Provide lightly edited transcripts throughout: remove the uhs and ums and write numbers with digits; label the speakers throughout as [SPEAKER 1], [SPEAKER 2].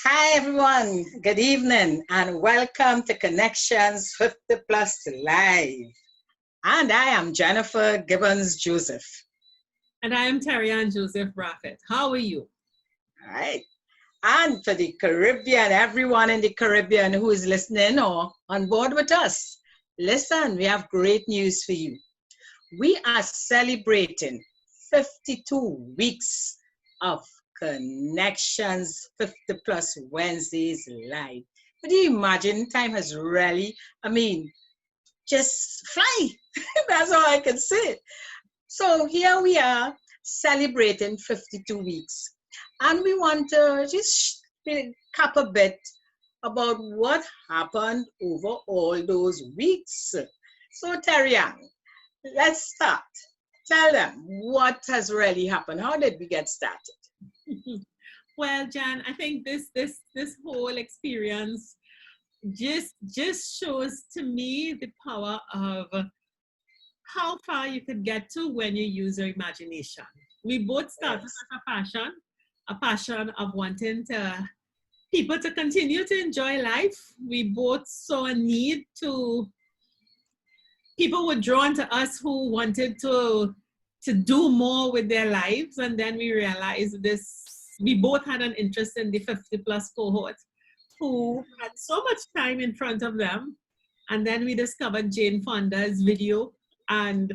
[SPEAKER 1] Hi everyone, good evening and welcome to Connections 50 Plus Live. And I am Jennifer Gibbons Joseph.
[SPEAKER 2] And I am Terry-Ann Joseph Brackett. How are you?
[SPEAKER 1] All right. And for the Caribbean, everyone in the Caribbean who is listening or on board with us, listen, we have great news for you. We are celebrating 52 weeks of Connections 50 Plus Wednesdays live. But do you imagine time has really, just fly. That's all I can say. So here we are celebrating 52 weeks. And we want to just recap a bit about what happened over all those weeks. So Terry-Ann, let's start. Tell them what has really happened. How did we get started?
[SPEAKER 2] Well, Jan, I think this whole experience just shows to me the power of how far you could get to when you use your imagination. We both started with a passion of wanting people to continue to enjoy life. We both saw a need to, people were drawn to us who wanted to do more with their lives. And then we realized we both had an interest in the 50 plus cohort who had so much time in front of them. And then we discovered Jane Fonda's video and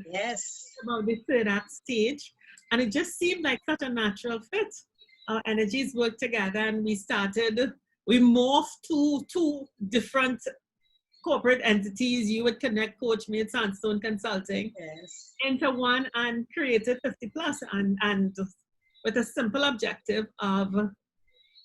[SPEAKER 2] about the third act stage. And it just seemed like such a natural fit. Our energies worked together and we morphed to two different corporate entities. You would connect Coach Made Sandstone Consulting into one and created 50 plus and with a simple objective of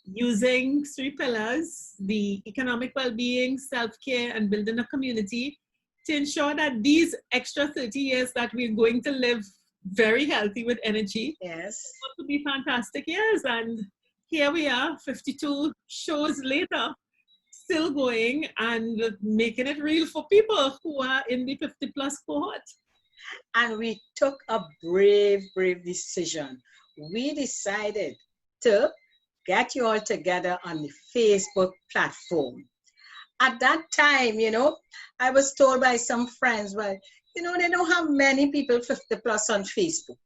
[SPEAKER 2] using 3 pillars, the economic well-being, self-care, and building a community to ensure that these extra 30 years that we're going to live very healthy with energy to be fantastic years. And here we are, 52 shows later, still going and making it real for people who are in the 50 plus cohort.
[SPEAKER 1] And we took a brave decision. We decided to get you all together on the Facebook platform. At that time, I was told by some friends, well, they don't have many people 50 plus on Facebook.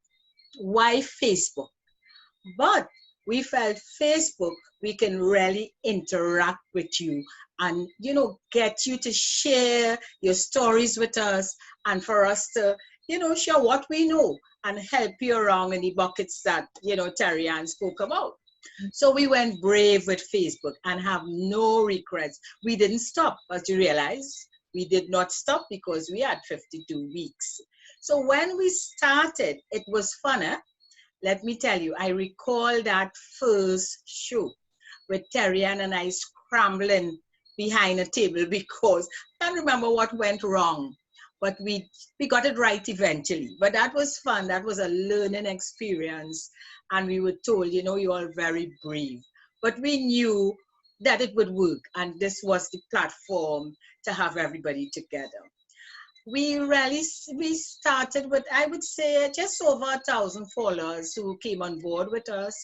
[SPEAKER 1] Why Facebook? But we felt Facebook, we can really interact with you and, get you to share your stories with us and for us to, share what we know and help you around in the buckets that, Terry-Ann spoke about. So we went brave with Facebook and have no regrets. We didn't stop, as you realize. We did not stop because we had 52 weeks. So when we started, it was fun. Let me tell you, I recall that first show with Terry-Ann and I scrambling behind a table because I can't remember what went wrong. But we got it right eventually. But that was fun. That was a learning experience. And we were told, you are very brave. But we knew that it would work. And this was the platform to have everybody together. We started with, I would say, just over 1,000 followers who came on board with us.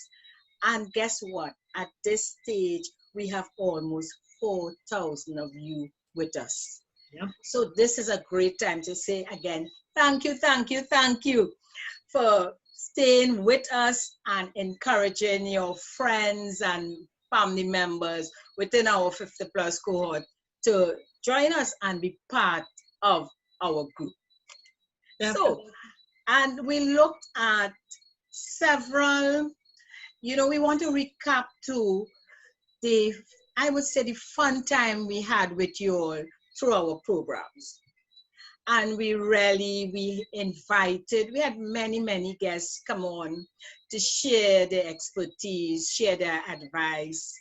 [SPEAKER 1] And guess what? At this stage, we have almost 4,000 of you with us.
[SPEAKER 2] Yep.
[SPEAKER 1] So this is a great time to say again, thank you for staying with us and encouraging your friends and family members within our 50 plus cohort to join us and be part of our group. Definitely. So, and we looked at several, we want to recap to I would say the fun time we had with you all through our programs. And we had many guests come on to share their expertise, share their advice,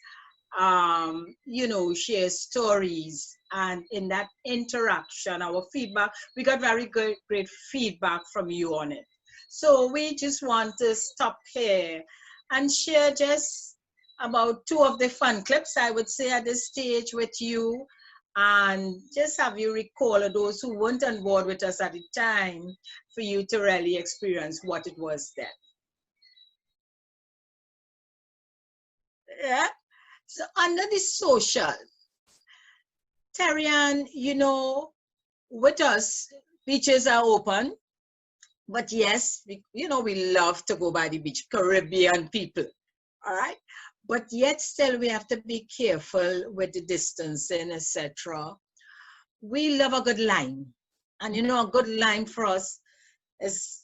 [SPEAKER 1] share stories. And in that interaction, our feedback, we got very great feedback from you on it. So we just want to stop here and share just about 2 of the fun clips, I would say, at this stage with you. And just have you recall those who weren't on board with us at the time for you to really experience what it was then. Yeah. So under the social, Tarian, with us, beaches are open, but yes, we love to go by the beach, Caribbean people, all right? But yet still we have to be careful with the distancing, etc. We love a good line. And a good line for us is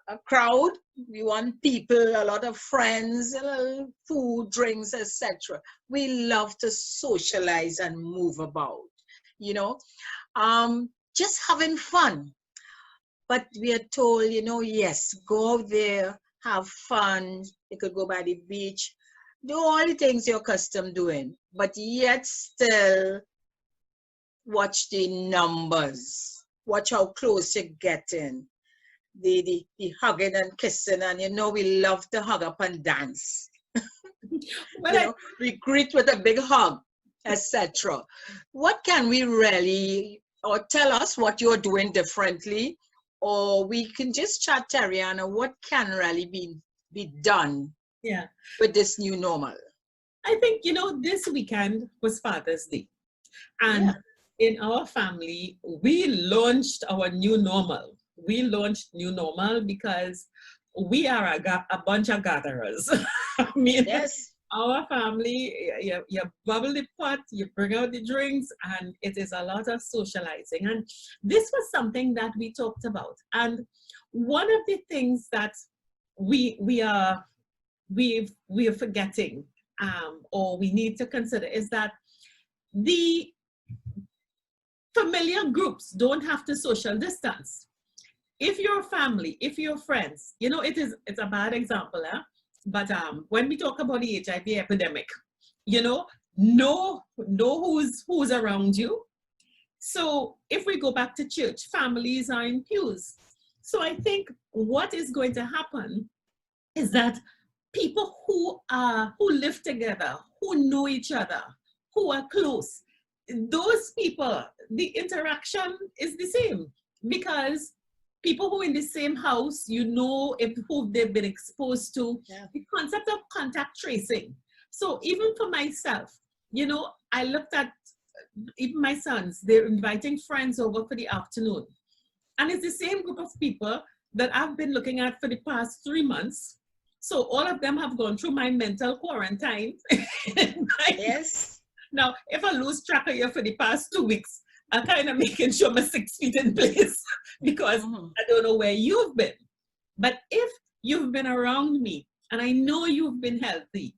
[SPEAKER 1] a crowd. We want people, a lot of friends, a little food, drinks, etc. We love to socialize and move about, you know, just having fun. But we are told, yes, go there, have fun. You could go by the beach, do all the things you're accustomed doing, but yet still watch the numbers. Watch how close you're getting. The hugging and kissing, and we love to hug up and dance. We greet with a big hug, etc. What can we really, or tell us what you're doing differently, or we can just chat, Tariana, what can really be done with this new normal?
[SPEAKER 2] I think, this weekend was Father's Day. And in our family, we launched our new normal. We launched new normal because we are a bunch of gatherers. I mean,
[SPEAKER 1] yes.
[SPEAKER 2] Our family, you bubble the pot, you bring out the drinks, and it is a lot of socializing. And this was something that we talked about. And one of the things that we are forgetting, or we need to consider, is that the familiar groups don't have to social distance. If your family, if your friends, it's a bad example, but when we talk about the HIV epidemic, know who's around you. So if we go back to church, families are in pews. So I think what is going to happen is that people who live together, who know each other, who are close, those people, the interaction is the same, because people who are in the same house, who they've been exposed to, the concept of contact tracing. So even for myself, I looked at even my sons, they're inviting friends over for the afternoon. And it's the same group of people that I've been looking at for the past 3 months. So all of them have gone through my mental quarantine.
[SPEAKER 1] Yes.
[SPEAKER 2] Now, if I lose track of you for the past 2 weeks, I'm kind of making sure my 6 feet in place because I don't know where you've been. But if you've been around me and I know you've been healthy,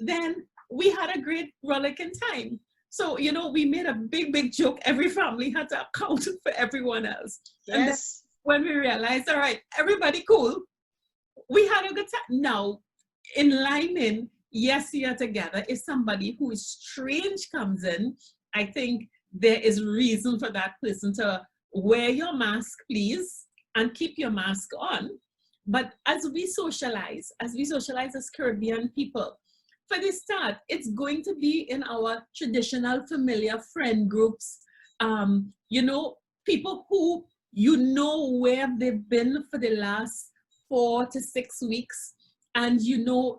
[SPEAKER 2] then we had a great rollicking time. So, we made a big joke. Every family had to account for everyone else.
[SPEAKER 1] Yes.
[SPEAKER 2] And then when we realized, all right, everybody cool, we had a good time. Now, in lining, yes, you're together. If somebody who is strange comes in, I think there is reason for that person to wear your mask, please, and keep your mask on. But as we socialize as Caribbean people, for the start, it's going to be in our traditional familiar friend groups, people who where they've been for the last 4 to 6 weeks, and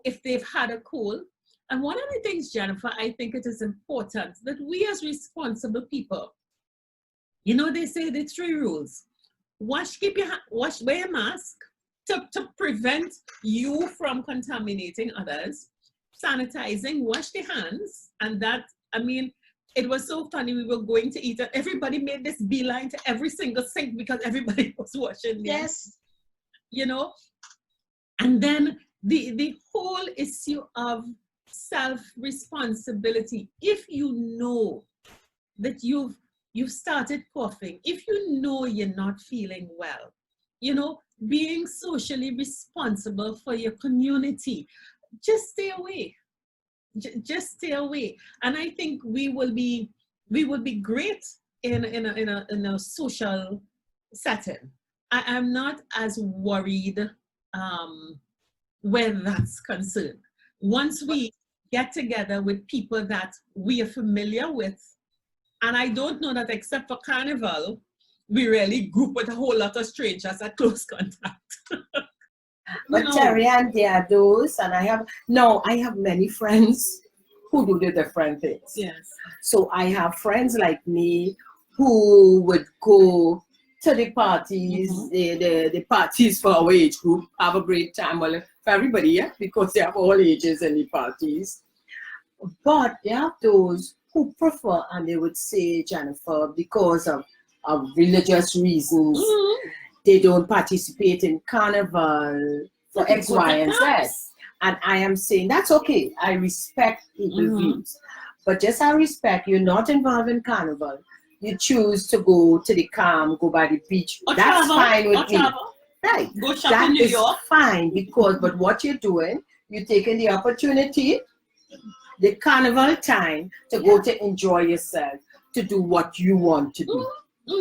[SPEAKER 2] if they've had a cold. And one of the things, Jennifer, I think it is important that we as responsible people, they say the 3 rules. Wear your mask to prevent you from contaminating others. Sanitizing, wash the hands. And that, it was so funny. We were going to eat and everybody made this beeline to every single sink because everybody was washing their hands. And then the whole issue of self-responsibility. If you know that you've started coughing, if you know you're not feeling well, being socially responsible for your community, just stay away. Just stay away. And I think we will be great in a social setting. I am not as worried where that's concerned. Once we get together with people that we are familiar with, and I don't know that except for Carnival, we really group with a whole lot of strangers at close contact.
[SPEAKER 3] But Terry, and there are those, and I have many friends who do the different things.
[SPEAKER 2] Yes.
[SPEAKER 3] So I have friends like me who would go to the parties, the parties for our age group, have a great time. Well, for everybody, yeah, because they have all ages in the parties. But there are those who prefer, and they would say, Jennifer, because of religious reasons, they don't participate in carnival for X, Y, and Z. And I am saying that's okay. I respect people's views. But just I respect you're not involved in carnival. You choose to go to the calm, go by the beach.
[SPEAKER 2] Or
[SPEAKER 3] that's
[SPEAKER 2] travel,
[SPEAKER 3] fine with
[SPEAKER 2] or
[SPEAKER 3] me.
[SPEAKER 2] travel.
[SPEAKER 3] Right.
[SPEAKER 2] Go shop
[SPEAKER 3] That
[SPEAKER 2] in New
[SPEAKER 3] is
[SPEAKER 2] York.
[SPEAKER 3] fine because, but what you're doing, you're taking the opportunity, the carnival time, to go to enjoy yourself, to do what you want to do.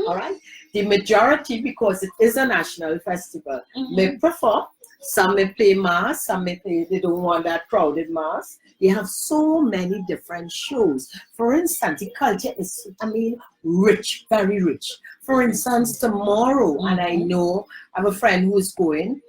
[SPEAKER 3] All right. The majority, because it is a national festival, may prefer. Some may play mass, some may play, they don't want that crowded mass. They have so many different shows. For instance, the culture is, I mean, rich, very rich. For instance, tomorrow, and I know I have a friend who is going,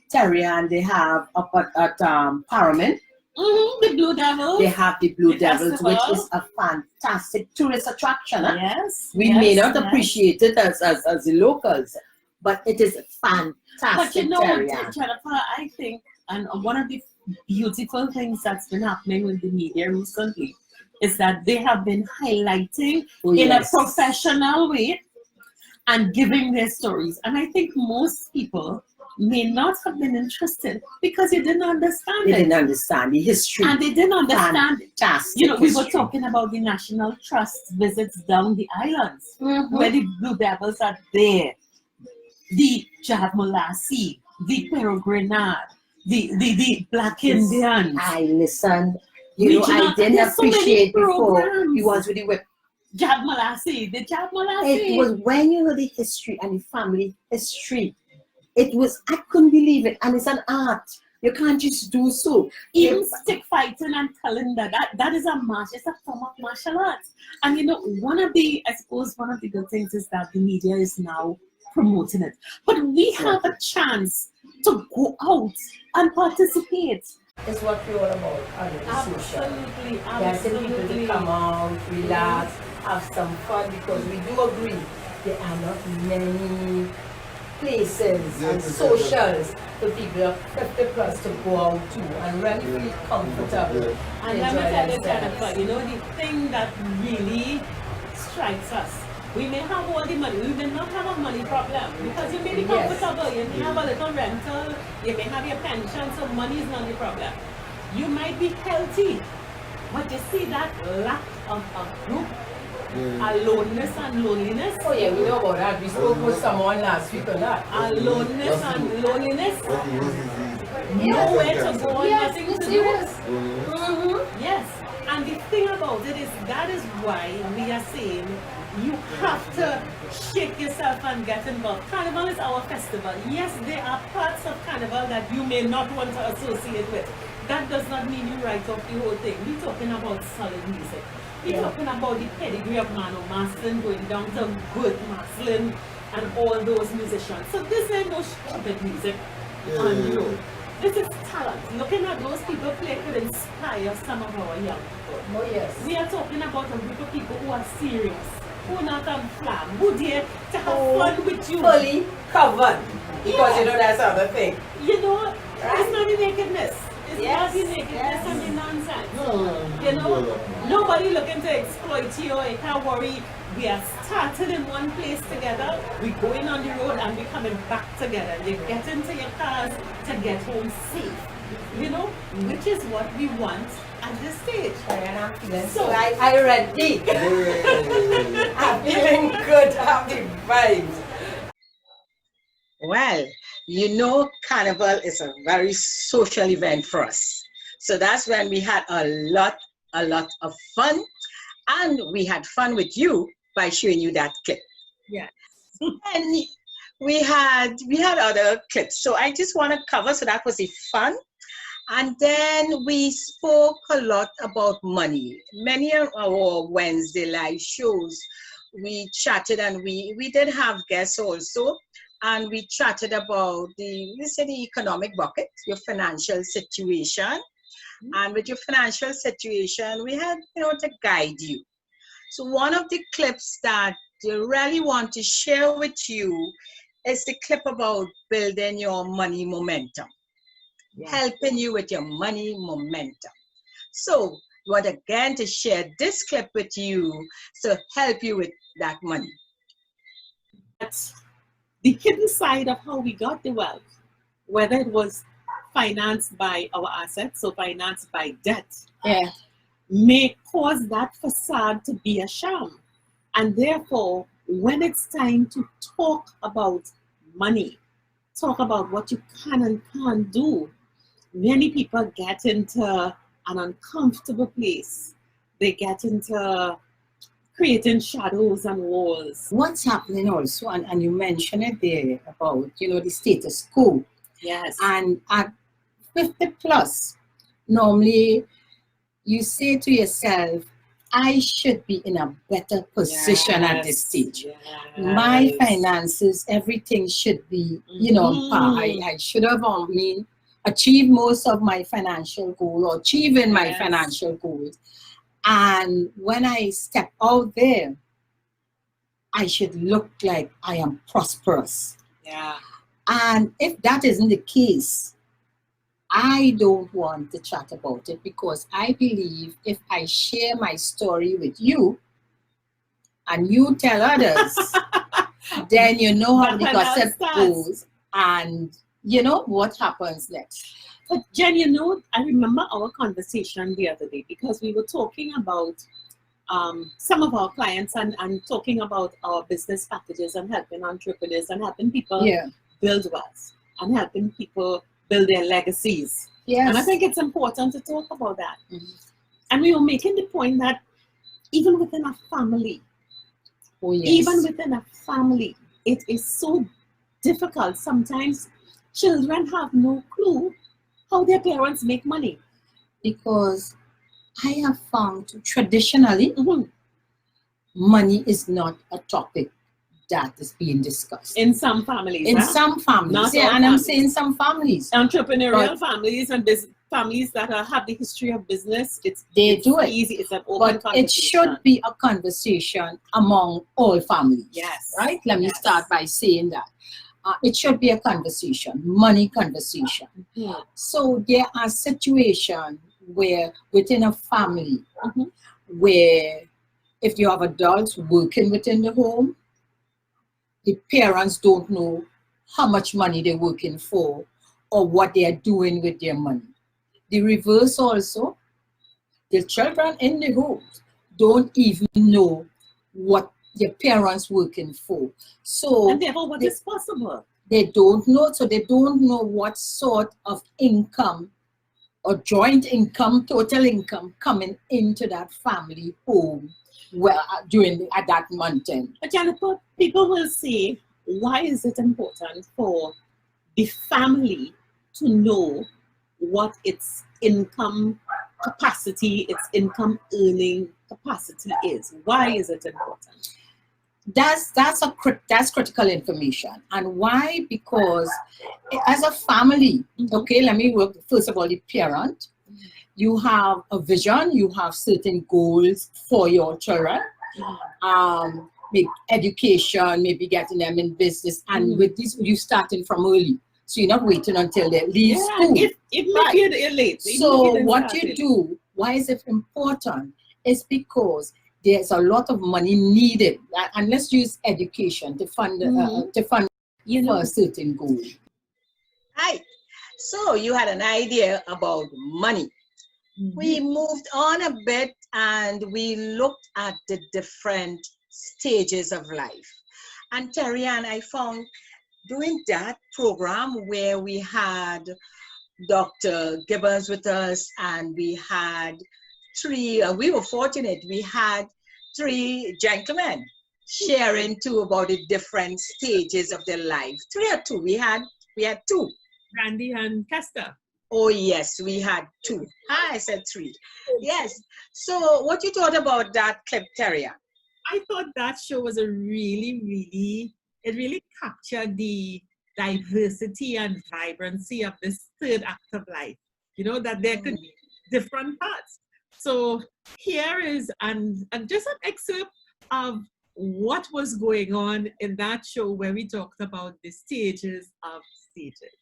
[SPEAKER 3] Terry, and they have up at Paramin.
[SPEAKER 2] The Blue Devils.
[SPEAKER 3] They have the Blue Devils,
[SPEAKER 2] festival.
[SPEAKER 3] which is a fantastic tourist attraction. Huh?
[SPEAKER 2] Yes.
[SPEAKER 3] We may not appreciate it as the locals, but it is fantastic.
[SPEAKER 2] But you know,
[SPEAKER 3] Terry.
[SPEAKER 2] Jennifer, I think, and one of the beautiful things that's been happening with the media recently is that they have been highlighting in a professional way and giving their stories. And I think most people may not have been interested because you didn't understand
[SPEAKER 3] They
[SPEAKER 2] it.
[SPEAKER 3] didn't understand the history.
[SPEAKER 2] And they didn't understand it.
[SPEAKER 3] Fantastic
[SPEAKER 2] You know, we were
[SPEAKER 3] history.
[SPEAKER 2] talking about the National Trust visits down the islands, where the Blue Devils are there. The Javad-Molasi, the Peregrinade, the Black Indians.
[SPEAKER 3] I listened. You know, I didn't
[SPEAKER 2] there's so many
[SPEAKER 3] appreciate before
[SPEAKER 2] programs.
[SPEAKER 3] the ones with the whip.
[SPEAKER 2] Javad-Molasi, the Javad-Molasi.
[SPEAKER 3] It was when you heard the history and the family history. It was, I couldn't believe it. And it's an art. You can't just do so.
[SPEAKER 2] Even stick fighting and telling that is a march, it's a form of martial arts. And you know, I suppose one of the good things is that the media is now promoting it. But we have a chance to go out and participate.
[SPEAKER 3] It's what we're all about.
[SPEAKER 2] Absolutely,
[SPEAKER 3] Getting people to come out, relax, have some fun, because we do agree there are not many places and socials for people of 50 plus to go out to and really feel comfortable.
[SPEAKER 2] And let me tell you, Jennifer, you know, the thing that really strikes us, we may have all the money, we may not have a money problem because you may be comfortable, you may have a little rental, you may have your pension, so money is not the problem. You might be healthy, but you see that lack of a group, aloneness and loneliness.
[SPEAKER 3] Oh yeah, we know about that. We spoke with someone last week on that.
[SPEAKER 2] Aloneness and loneliness. Nowhere to go and nothing to do. Yes. And the thing about it is that is why we are saying you have to shake yourself and get involved. Carnival is our festival. Yes, there are parts of Carnival that you may not want to associate with. That does not mean you write off the whole thing. We're talking about solid music. We're talking about the pedigree of Mano Maslin going down to good Maslin and all those musicians. So this ain't no stupid music on the road. This is talent. Looking at those people play could inspire some of our young people.
[SPEAKER 3] Oh yes.
[SPEAKER 2] We are talking about a group of people who are serious, who are not on flam, who dare to have fun with you.
[SPEAKER 3] Fully covered. Because you know that's the other thing.
[SPEAKER 2] You know, it's not the nakedness. It's not the nakedness and the nonsense. You know, nobody looking to exploit you. You can't worry. We are started in one place together. We're going on the road and we're coming back together. You get into your cars to get home safe. You know, which is what we want at this stage.
[SPEAKER 3] So I ready. I'm feeling good. I'm the vibes.
[SPEAKER 1] Well, you know, Carnival is a very social event for us. So that's when we had a lot of fun. And we had fun with you by showing you that clip.
[SPEAKER 2] Yeah.
[SPEAKER 1] And we had other clips. So I just want to cover, so that was the fun. And then we spoke a lot about money. Many of our Wednesday live shows, we chatted, and we did have guests also. And we chatted about the economic bucket, your financial situation. and with your financial situation, we had, to guide you. So one of the clips that I really want to share with you is the clip about building your money momentum, helping you with your money momentum. So we want again to share this clip with you to help you with that money.
[SPEAKER 2] That's the hidden side of how we got the wealth, whether it was financed by our assets or financed by debt, may cause that facade to be a sham. And therefore, when it's time to talk about money, talk about what you can and can't do, many people get into an uncomfortable place. They get into creating shadows and walls.
[SPEAKER 3] What's happening also, and you mentioned it there about, the status quo.
[SPEAKER 2] Yes.
[SPEAKER 3] And at 50 plus, normally you say to yourself, I should be in a better position at this stage.
[SPEAKER 2] Yes.
[SPEAKER 3] My finances, everything should be, on par. I should have achieved most of my financial goal or achieving my financial goals. And when I step out there, I should look like I am prosperous.
[SPEAKER 2] Yeah.
[SPEAKER 3] And if that isn't the case, I don't want to chat about it, because I believe if I share my story with you and you tell others, then you know how the gossip goes and you know what happens next.
[SPEAKER 2] But Jen, I remember our conversation the other day, because we were talking about some of our clients and talking about our business packages and helping entrepreneurs and helping people build wealth and helping people build their legacies.
[SPEAKER 3] Yes.
[SPEAKER 2] And I think it's important to talk about that. Mm-hmm. And we were making the point that even within a family, it is so difficult. Sometimes children have no clue how their parents make money.
[SPEAKER 3] Because I have found traditionally, money is not a topic that is being discussed.
[SPEAKER 2] In some families.
[SPEAKER 3] Some families.
[SPEAKER 2] Not all
[SPEAKER 3] and
[SPEAKER 2] families.
[SPEAKER 3] I'm saying some families.
[SPEAKER 2] Entrepreneurial families and families that have the history of business, it's easy. It's an open conversation.
[SPEAKER 3] It should be a conversation among all families.
[SPEAKER 2] Yes.
[SPEAKER 3] Right? Let me start by saying that. It should be a conversation, money conversation.
[SPEAKER 2] Mm-hmm.
[SPEAKER 3] So there are situations where within a family, where if you have adults working within the home, the parents don't know how much money they're working for or what they are doing with their money. The reverse also, the children in the home don't even know what their parents working for. So
[SPEAKER 2] and therefore what is possible?
[SPEAKER 3] They don't know, so they don't know what sort of income or joint income, total income coming into that family home at that month end.
[SPEAKER 2] But Jennifer, people will say, why is it important for the family to know what its income capacity, its income earning capacity is? Why is it important?
[SPEAKER 3] That's critical information. And why? Because as a family, let me work first of all the parent. You have a vision, you have certain goals for your children. Maybe education, maybe getting them in business, and with this you starting from early. So you're not waiting until they leave school.
[SPEAKER 2] Even if you're late.
[SPEAKER 3] So what you do, why is it important? Is because there's a lot of money needed, and let's use education to fund for a certain goal.
[SPEAKER 1] Right. So you had an idea about money. We moved on a bit and we looked at the different stages of life. And Terry and I found doing that program where we had Dr. Gibbons with us, and we had we were fortunate, we had 3 gentlemen sharing too about the different stages of their life. 3 or 2, we had 2.
[SPEAKER 2] Randy and Kester.
[SPEAKER 1] Oh yes, we had 2. I said 3. Yes. So what you thought about that clip, Terry?
[SPEAKER 2] I thought that show was it really captured the diversity and vibrancy of this third act of life. That there could be different parts. So here is and just an excerpt of what was going on in that show where we talked about the stages of stages.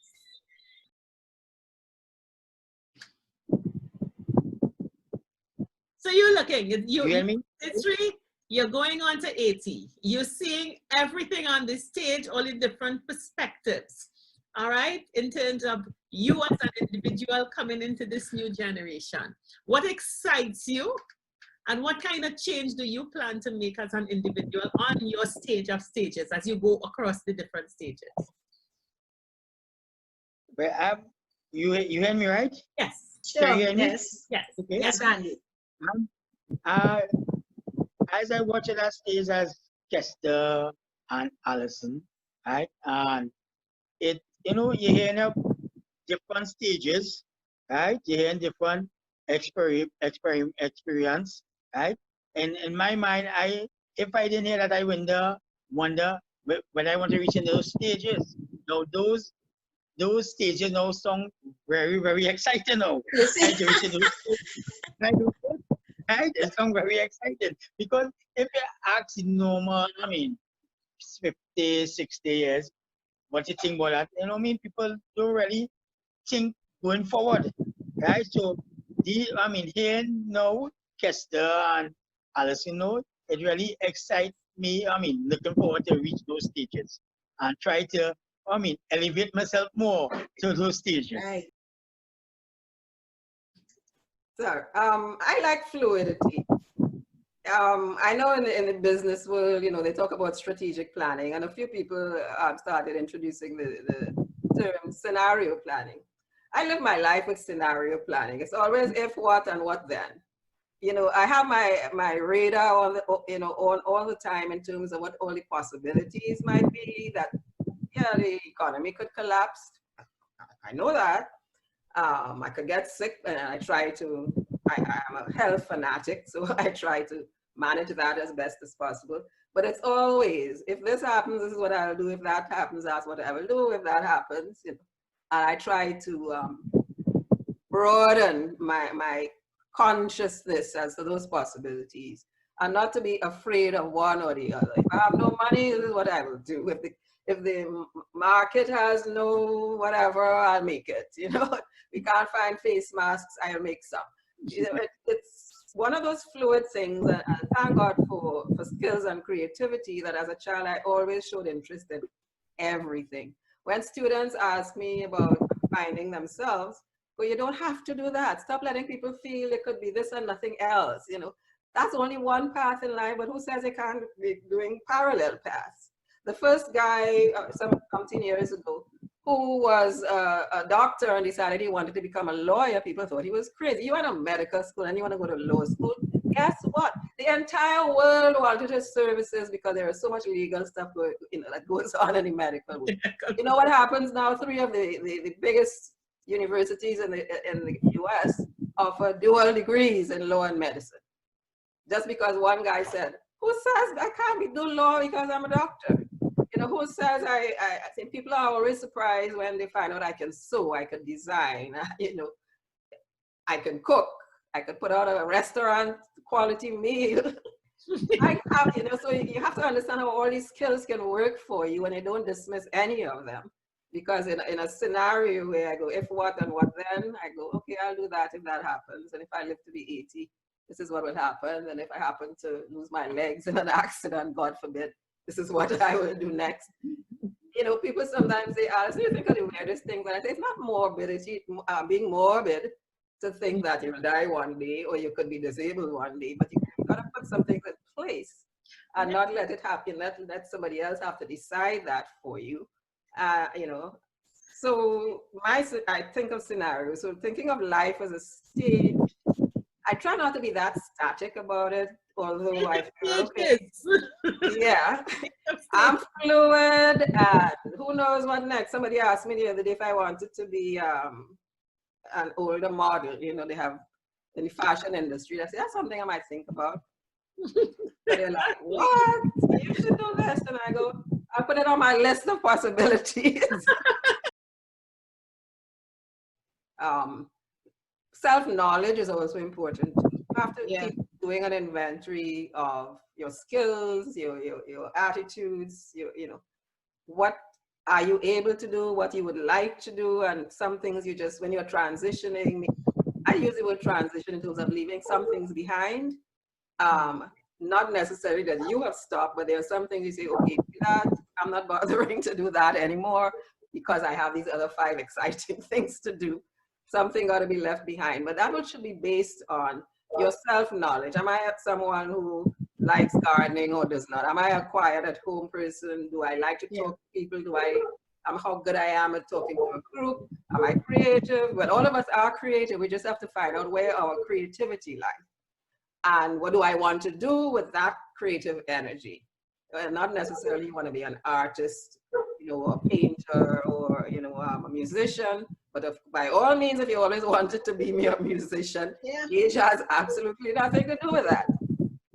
[SPEAKER 2] So you're looking,
[SPEAKER 4] You hear me?
[SPEAKER 2] history, you're going on to 80. You're seeing everything on the stage, all the different perspectives, all right, in terms of you as an individual coming into this new generation. What excites you? And what kind of change do you plan to make as an individual on your stage of stages as you go across the different stages?
[SPEAKER 4] But you hear me, right?
[SPEAKER 2] Yes.
[SPEAKER 1] Sure.
[SPEAKER 4] Can you hear me?
[SPEAKER 1] Yes.
[SPEAKER 2] Yes.
[SPEAKER 4] Okay.
[SPEAKER 1] Yes, Randy.
[SPEAKER 4] As I watch it as stage as Kester and Allison, right? And it, you're hearing of different stages, right? You're hearing different experience, right? And in my mind, if I didn't hear that, I wonder when I want to reach in those stages. Now those stages now sound very, very exciting now.
[SPEAKER 1] You see?
[SPEAKER 4] Right? To reach in those stages, right? It sounds very exciting because if you ask normal, 50, 60 years, what you think about that? I mean, people don't really think going forward, right? So, here now, Kester and Alice, it really excites me. Looking forward to reach those stages and try to, elevate myself more to those stages.
[SPEAKER 1] Right.
[SPEAKER 3] So, I like fluidity. I know in the business world, they talk about strategic planning, and a few people started introducing the term scenario planning. I live my life with scenario planning. It's always if, what, and what then. I have my radar on on all the time in terms of what all the possibilities might be. That the economy could collapse. I know that. I could get sick, and I try to. I'm a health fanatic, so I try to manage that as best as possible. But it's always, if this happens, this is what I'll do. If that happens, that's what I will do. If that happens, and I try to broaden my consciousness as to those possibilities, and not to be afraid of one or the other. If I have no money, this is what I will do. If the market has no whatever, I'll make it. We can't find face masks, I'll make some. It's one of those fluid things, and thank God for skills and creativity, that as a child I always showed interest in everything. When students ask me about finding themselves, well, you don't have to do that. Stop letting people feel it could be this and nothing else. That's only one path in life, but who says they can't be doing parallel paths? The first guy, some 10 years ago, who was a doctor and decided he wanted to become a lawyer, people thought he was crazy. You went to medical school and you want to go to law school? Guess what? The entire world wanted his services because there is so much legal stuff that goes on in the medical world. You know what happens now? 3 of the biggest universities in the US offer dual degrees in law and medicine. Just because one guy said, who says I can't do law because I'm a doctor? Who says I think people are always surprised when they find out I can sew, I can design, I can cook, I could put out a restaurant quality meal. So you have to understand how all these skills can work for you, and you don't dismiss any of them. Because in a scenario where I go, if what and what then, I go, okay, I'll do that if that happens. And if I live to be 80, this is what will happen. And if I happen to lose my legs in an accident, God forbid, this is what I will do next. People sometimes say, Alice, you think of the weirdest things. And I say, it's not morbidity, being morbid to think that you'll die one day or you could be disabled one day, but you've got to put some things in place and not let it happen. Let somebody else have to decide that for you. So I think of scenarios. So thinking of life as a stage, I try not to be that static about it, although I feel okay. Yeah, I'm fluid, and who knows what next. Somebody asked me the other day if I wanted to be an older model. They have in the fashion industry. I said, that's something I might think about. But they're like, what? You should do this. And I go, I'll put it on my list of possibilities. self-knowledge is also important. You have to
[SPEAKER 1] Yeah.
[SPEAKER 3] keep doing an inventory of your skills, your attitudes, you know, what are you able to do, what you would like to do, and some things you just, when you're transitioning, I use the word transition in terms of leaving some things behind. Not necessarily that you have stopped, but there are some things you say, okay, that I'm not bothering to do that anymore because I have these other 5 exciting things to do. Something got to be left behind, but that one should be based on your self-knowledge. Am I someone who likes gardening or does not? Am I a quiet at home person? Do I like to talk to people? How good I am at talking to a group? Am I creative? Well, all of us are creative. We just have to find out where our creativity lies. And what do I want to do with that creative energy? Not necessarily you want to be an artist, you know, a painter or, you know, a musician. But by all means, if you always wanted to be a musician, age has absolutely nothing to do with that.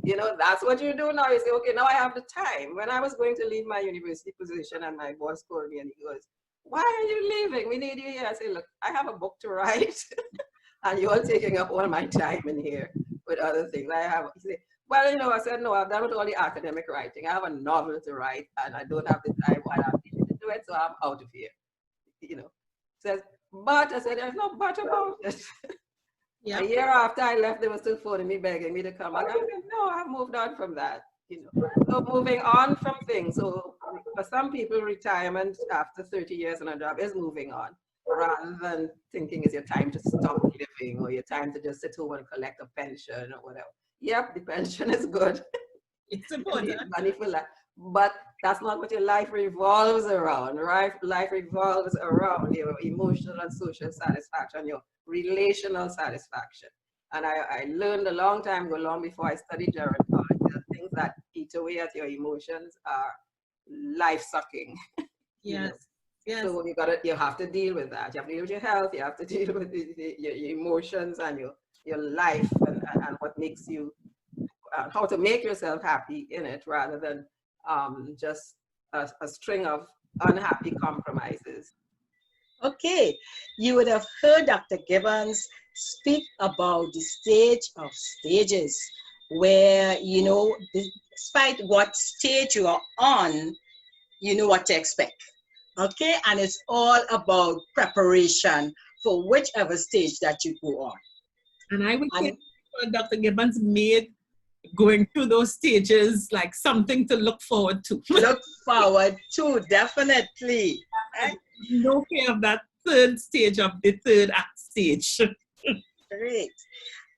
[SPEAKER 3] You know, that's what you do now. You say, okay, now I have the time. When I was going to leave my university position and my boss called me and he goes, why are you leaving? We need you here. I say, look, I have a book to write and you're taking up all my time in here with other things. He said, well, you know, I said, no, I've done with all the academic writing. I have a novel to write and I don't have the time while I'm teaching to do it, so I'm out of here. You know, says, but I said, there's no but about it. A year after I left, they were still phoning me, begging me to come. I said, no, I've moved on from that. You know, so moving on from things. So for some people, retirement after 30 years in a job is moving on, rather than thinking it's your time to stop living or your time to just sit home and collect a pension or whatever. Yep, the pension is good.
[SPEAKER 2] It's important.
[SPEAKER 3] Money for life. But that's not what your life revolves around, right? Life revolves around your emotional and social satisfaction, your relational satisfaction. And I learned a long time ago, long before I studied gerontology, that things that eat away at your emotions are life-sucking.
[SPEAKER 2] Yes. Yes.
[SPEAKER 3] So you have to deal with that. You have to deal with your health. You have to deal with your emotions and your life and what makes you, how to make yourself happy in it, rather than just a string of unhappy compromises.
[SPEAKER 1] Okay, you would have heard Dr. Gibbons speak about the stage of stages, where, you know, despite what stage you are on, you know what to expect. Okay, and it's all about preparation for whichever stage that you go on.
[SPEAKER 2] And I would say Dr. Gibbons made going through those stages like something to look forward to.
[SPEAKER 1] Look forward to, definitely.
[SPEAKER 2] No fear of that third stage of the third act stage.
[SPEAKER 1] Great.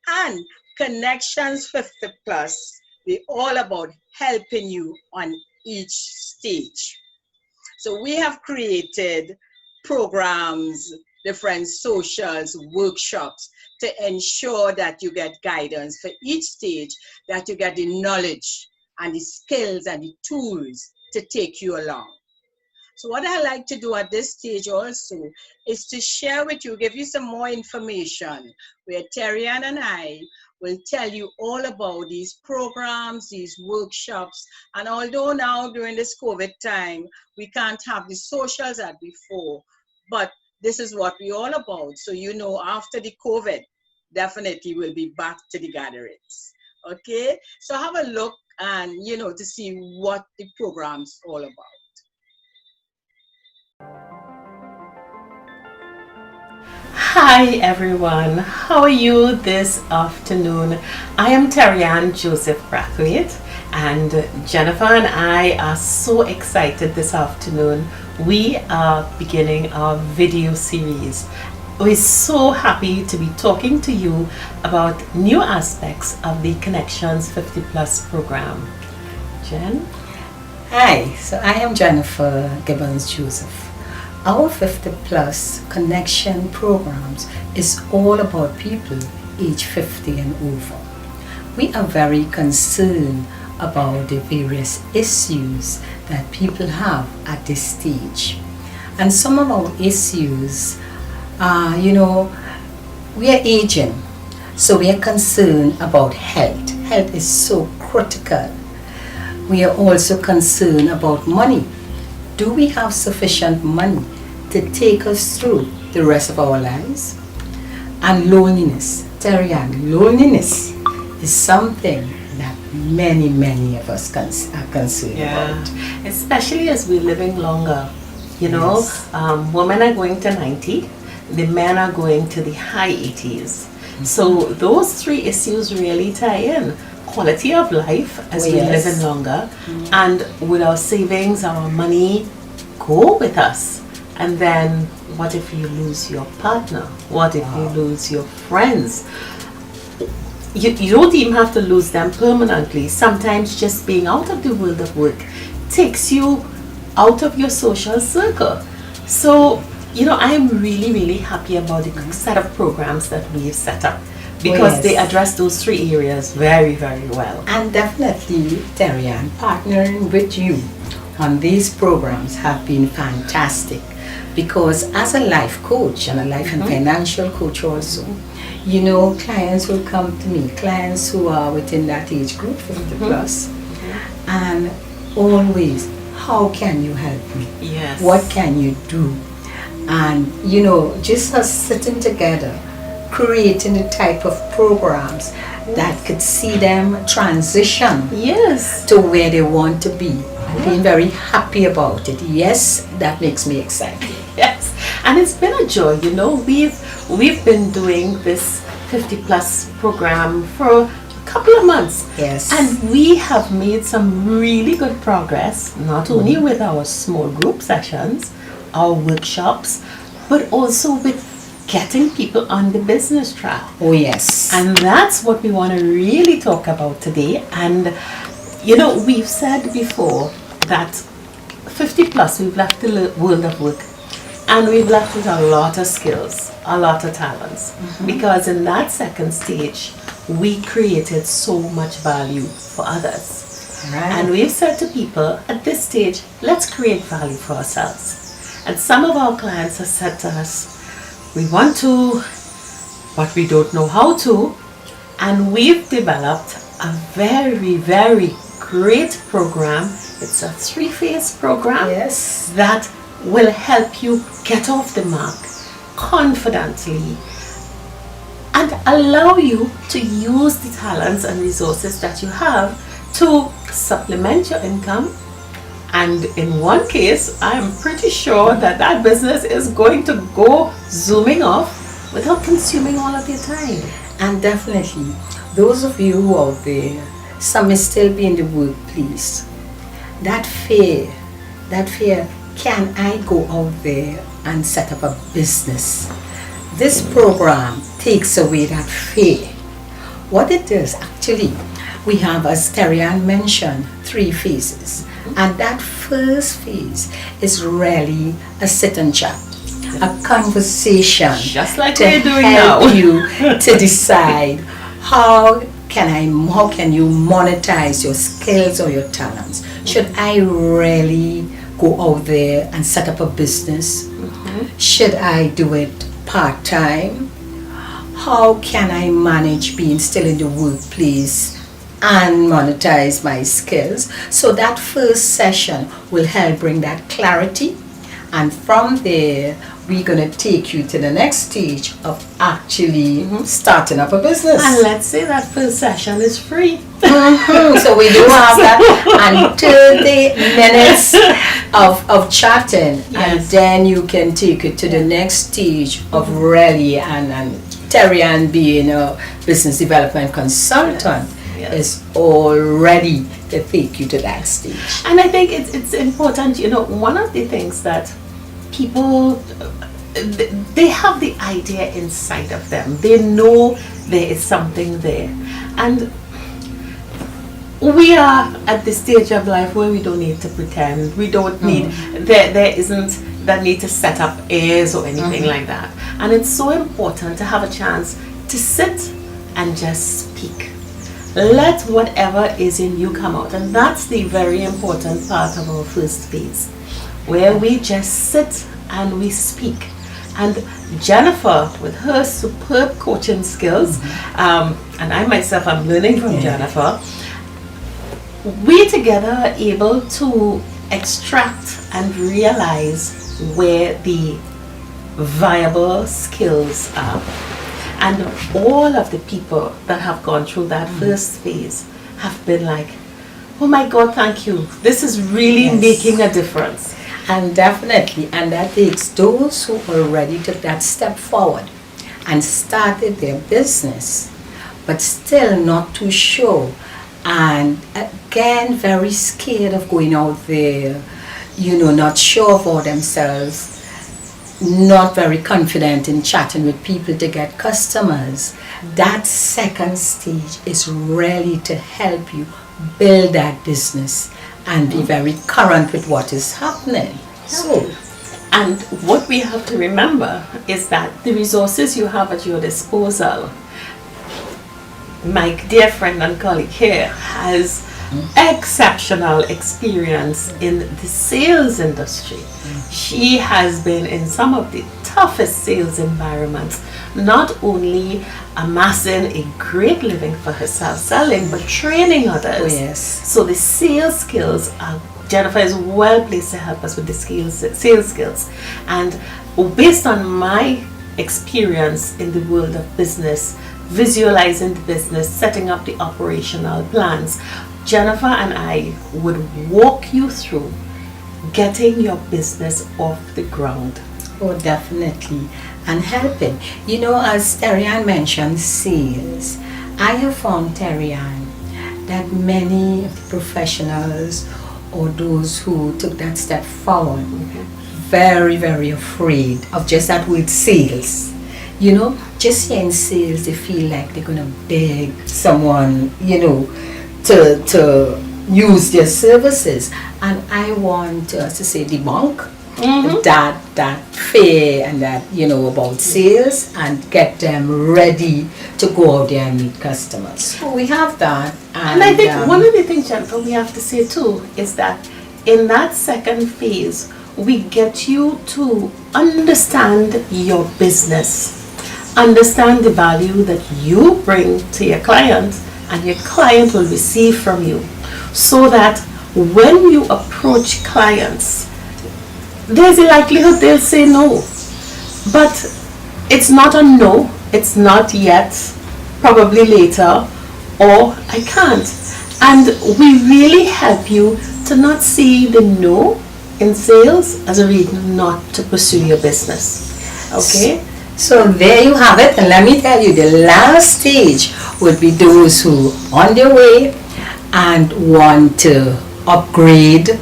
[SPEAKER 1] And Connections 50 Plus, we're all about helping you on each stage. So we have created programs, different socials, workshops to ensure that you get guidance for each stage, that you get the knowledge and the skills and the tools to take you along. So what I like to do at this stage also is to share with you, give you some more information, where Terry-Ann and I will tell you all about these programs, these workshops. And although now during this COVID time, we can't have the socials as before, but this is what we're all about. So, you know, after the COVID, definitely we'll be back to the gatherings. Okay, so have a look and, you know, to see what the program's all about.
[SPEAKER 5] Hi everyone, how are you this afternoon? I am Terry-Ann Joseph Brathwaite, and Jennifer and I are so excited this afternoon. We are beginning our video series. We're so happy to be talking to you about new aspects of the Connections 50 Plus program. Jen?
[SPEAKER 6] Hi, so I am Jennifer Gibbons Joseph. Our 50 Plus Connection programs is all about people age 50 and over. We are very concerned about the various issues that people have at this stage. And some of our issues are, you know, we are aging, so we are concerned about health. Health is so critical. We are also concerned about money. Do we have sufficient money to take us through the rest of our lives? And loneliness, Terry-Ann, loneliness is something that many of us are concerned about.
[SPEAKER 5] Especially as we're living longer. You know,
[SPEAKER 6] Yes.
[SPEAKER 5] women are going to 90, the men are going to the high 80s. So those three issues really tie in. Quality of life as
[SPEAKER 6] Oh,
[SPEAKER 5] we
[SPEAKER 6] yes.
[SPEAKER 5] live in longer, and with our savings, our money go with us. And then what if you lose your partner? What if you lose your friends? You don't even have to lose them permanently. Sometimes just being out of the world of work takes you out of your social circle. So, you know, I'm really happy about the set of programs that we've set up because
[SPEAKER 6] yes.
[SPEAKER 5] they address those three areas very well.
[SPEAKER 6] And definitely, Terry-Ann, partnering with you on these programs have been fantastic, because as a life coach and a life and financial coach also, you know, clients will come to me, clients who are within that age group, 50 plus, and always, how can you help me?
[SPEAKER 5] Yes.
[SPEAKER 6] What can you do? And, you know, just us sitting together, creating the type of programs that could see them transition
[SPEAKER 5] Yes.
[SPEAKER 6] to where they want to be. I'm being very happy about it. Yes, that makes me excited.
[SPEAKER 5] Yes, and it's been a joy. You know, we've been doing this 50 plus program for a couple of months.
[SPEAKER 6] Yes.
[SPEAKER 5] And we have made some really good progress, not only with our small group sessions, our workshops, but also with getting people on the business track.
[SPEAKER 6] Oh, yes.
[SPEAKER 5] And that's what we want to really talk about today. And, you know, we've said before that 50 plus, we've left the world of work and we've left with a lot of skills, a lot of talents. Because in that second stage, we created so much value for others.
[SPEAKER 6] Right.
[SPEAKER 5] And we've said to people at this stage, let's create value for ourselves. And some of our clients have said to us, we want to, but we don't know how to. And we've developed a very great program. It's a 3-phase program
[SPEAKER 6] Yes.
[SPEAKER 5] that will help you get off the mark confidently and allow you to use the talents and resources that you have to supplement your income. And in one case, I'm pretty sure that business is going to go zooming off without consuming all of your time.
[SPEAKER 6] And definitely, those of you who are out there, some may still be in the workplace. That fear, can I go out there and set up a business? This program takes away that fear. What it does, actually, we have, as Terry-Ann mentioned, 3 phases. And that first phase is really a sit and chat, a conversation,
[SPEAKER 5] Just like
[SPEAKER 6] to
[SPEAKER 5] we're doing
[SPEAKER 6] help
[SPEAKER 5] now.
[SPEAKER 6] you to decide how can you monetize your skills or your talents. Should I really go out there and set up a business? Should I do it part-time? How can I manage being still in the workplace and monetize my skills? So that first session will help bring that clarity, and from there we're going to take you to the next stage of actually starting up a business.
[SPEAKER 5] And let's say that first session is free.
[SPEAKER 6] So we do have that, and 30 minutes of chatting, and
[SPEAKER 5] Yes.
[SPEAKER 6] then you can take it to the next stage of really, and Terry-Ann being a business development consultant
[SPEAKER 5] Yes.
[SPEAKER 6] is all ready to take you to that stage.
[SPEAKER 5] And I think it's important, you know, one of the things that people, they have the idea inside of them. They know there is something there. And we are at the stage of life where we don't need to pretend. We don't need, there isn't that need to set up airs or anything like that. And it's so important to have a chance to sit and just speak. Let whatever is in you come out. And that's the very important part of our first phase, where we just sit and we speak. And Jennifer, with her superb coaching skills, and I myself am learning from Jennifer, we together are able to extract and realize where the viable skills are. And all of the people that have gone through that first phase have been like, oh my God, thank you. This is really
[SPEAKER 6] Yes.
[SPEAKER 5] making a difference.
[SPEAKER 6] And definitely, and that takes those who already took that step forward and started their business, but still not too sure, and again very scared of going out there, not sure for themselves, not very confident in chatting with people to get customers. That second stage is really to help you build that business and be very current with what is happening. So,
[SPEAKER 5] And what we have to remember is that the resources you have at your disposal, my dear friend and colleague here has exceptional experience in the sales industry. She has been in some of the toughest sales environments, not only amassing a great living for herself selling, but training others.
[SPEAKER 6] oh yes.
[SPEAKER 5] So the sales skills are, Jennifer is well placed to help us with the sales skills. And based on my experience in the world of business, visualizing the business, setting up the operational plans, Jennifer and I would walk you through getting your business off the ground.
[SPEAKER 6] Oh, definitely. And helping. As Terianne mentioned, sales. I have found, Terianne, that many of the professionals or those who took that step forward, very, very afraid of just that word sales. Just hearing sales, they feel like they're going to beg someone, to use their services. And I want us to say debunk that fear and that, about sales, and get them ready to go out there and meet customers. So we have that.
[SPEAKER 5] And I think one of the things, Jennifer, we have to say too is that in that second phase, we get you to understand your business, understand the value that you bring to your client and your client will receive from you, so that when you approach clients, there's a likelihood they'll say no. But it's not a no, it's not yet, probably later, or I can't. And we really help you to not see the no in sales as a reason not to pursue your business. Okay?
[SPEAKER 6] So there you have it, and let me tell you, the last stage would be those who on their way and want to upgrade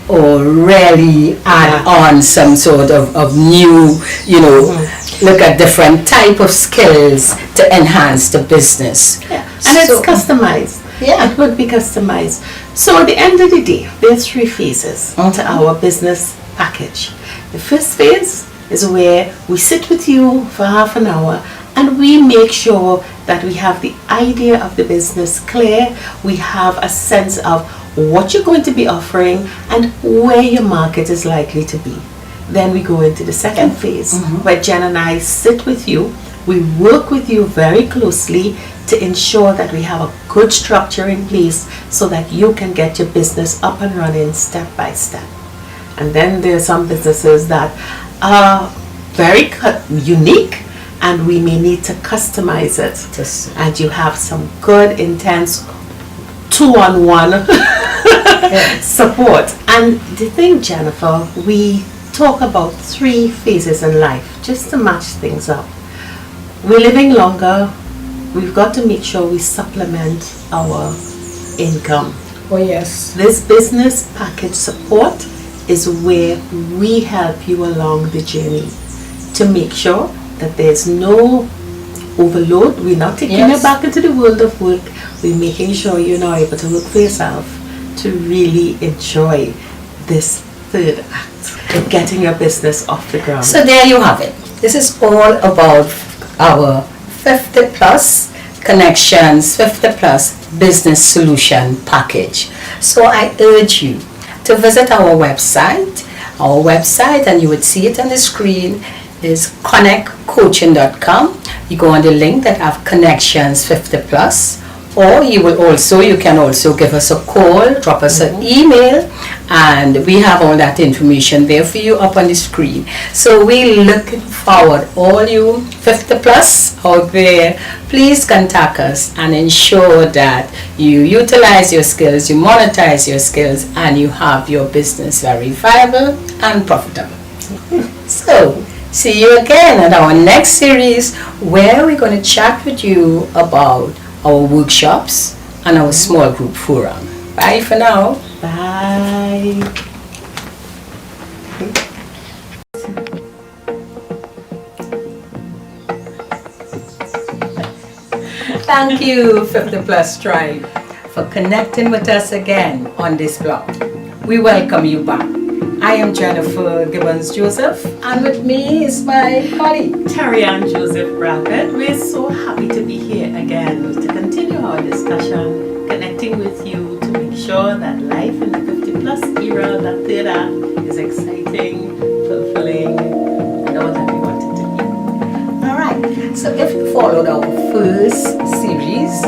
[SPEAKER 6] or really add on some sort of new, look at different type of skills to enhance the business.
[SPEAKER 5] Yeah. And it's customized.
[SPEAKER 6] Yeah.
[SPEAKER 5] It would be customized. So at the end of the day, there are 3 phases to our business package. The first phase is where we sit with you for half an hour and we make sure that we have the idea of the business clear. We have a sense of what you're going to be offering and where your market is likely to be. Then we go into the second phase where Jen and I sit with you. We work with you very closely to ensure that we have a good structure in place so that you can get your business up and running step by step. And then there are some businesses that are very unique and we may need to customize it. And you have some good, intense 2-on-1 support. And the thing, Jennifer, we talk about 3 phases in life just to match things up. We're living longer. We've got to make sure we supplement our income.
[SPEAKER 6] Oh yes.
[SPEAKER 5] This business package support is where we help you along the journey to make sure that there's no overload. We're not taking you back into the world of work. We're making sure you're now able to work for yourself to really enjoy this third act of getting your business off the ground.
[SPEAKER 6] So there you have it. This is all about our 50 plus connections, 50 plus business solution package. So I urge you to visit our website. Our website, and you would see it on the screen, is CONEC-TIONS.com. You go on the link that have connections 50 plus, or you can also give us a call, drop us an email, And we have all that information there for you up on the screen. So we're looking forward, all you 50 plus out there, please contact us and ensure that you utilize your skills, you monetize your skills, and you have your business very viable and profitable. So see you again at our next series, where we're going to chat with you about our workshops and our small group forum. Bye for now.
[SPEAKER 5] Bye.
[SPEAKER 6] Thank you, 50 Plus Tribe, for connecting with us again on this blog. We welcome you back. I am Jennifer Gibbons Joseph, and with me is my colleague,
[SPEAKER 5] Tarian Joseph Brackett. We're so happy to be here again to continue our discussion, connecting with you to make sure that life in the 50 plus era, that third act, is exciting, fulfilling, and all that we want it to be.
[SPEAKER 6] Alright, so if you followed our first series,